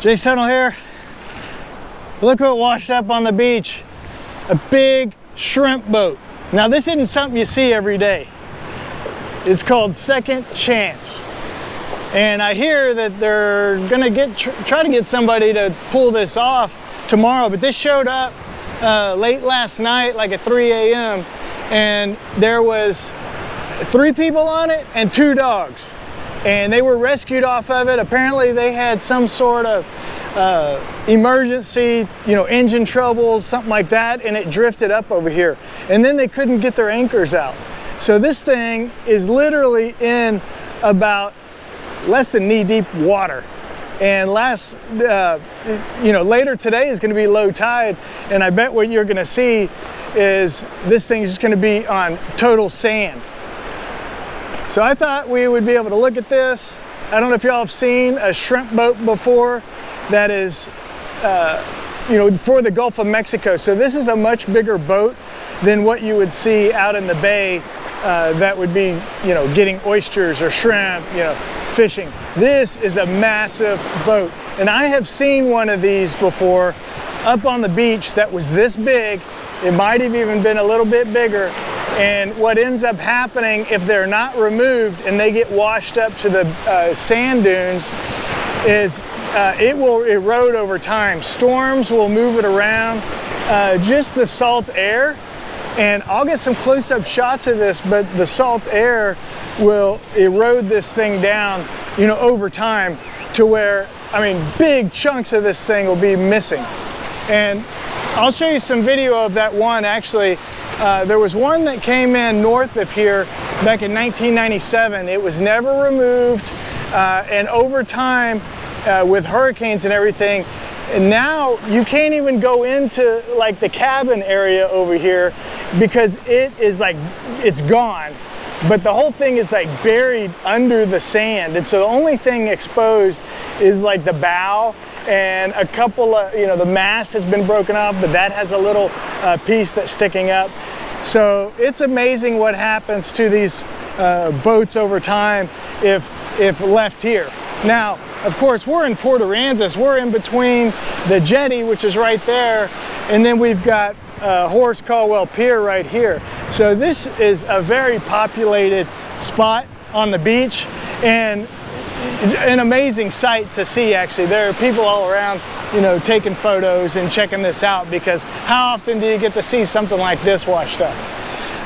Jace Tunnell here. Look what washed up on the beach. A big shrimp boat. Now this isn't something you see every day. It's called Second Chance. And I hear that they're gonna try to get somebody to pull this off tomorrow, but this showed up late last night, like at 3 a.m. and there was 3 people on it and 2 dogs. And they were rescued off of it. Apparently they had some sort of emergency, engine troubles, something like that, and it drifted up over here. And then they couldn't get their anchors out. So this thing is literally in about less than knee-deep water. And later today is going to be low tide, and I bet what you're going to see is this thing's just going to be on total sand. So I thought we would be able to look at this. I don't know if y'all have seen a shrimp boat before that is, for the Gulf of Mexico. So this is a much bigger boat than what you would see out in the bay that would be, getting oysters or shrimp, fishing. This is a massive boat. And I have seen one of these before up on the beach that was this big. It might have even been a little bit bigger. And what ends up happening if they're not removed and they get washed up to the sand dunes is it will erode over time. Storms will move it around, just the salt air. And I'll get some close-up shots of this, but the salt air will erode this thing down, over time to where, big chunks of this thing will be missing. And I'll show you some video of that one. Actually, there was one that came in north of here back in 1997. It was never removed, and over time, with hurricanes and everything, and now you can't even go into like the cabin area over here because it is like, it's gone. But the whole thing is like buried under the sand. And so the only thing exposed is like the bow and a couple of, the mast has been broken off, but that has a little piece that's sticking up. So it's amazing what happens to these boats over time if left here. Now, of course, we're in Port Aransas. We're in between the jetty, which is right there, and then we've got Horace Caldwell Pier right here. So this is a very populated spot on the beach and an amazing sight to see. Actually, there are people all around, taking photos and checking this out, because how often do you get to see something like this washed up?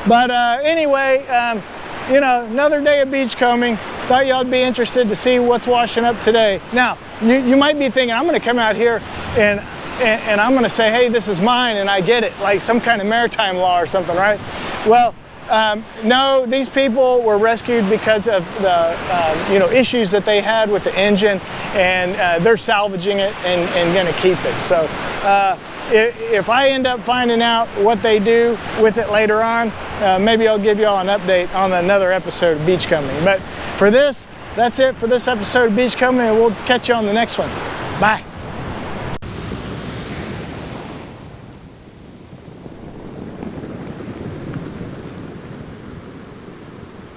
But anyway, another day of beachcombing. Thought y'all would be interested to see what's washing up today. Now, you might be thinking, I'm going to come out here and I'm going to say, hey, this is mine, and I get it, like some kind of maritime law or something, right? Well, no, these people were rescued because of the issues that they had with the engine, and they're salvaging it and going to keep it. So if I end up finding out what they do with it later on, maybe I'll give you all an update on another episode of Beachcombing. But for this, that's it for this episode of Beachcombing, and we'll catch you on the next one. Bye.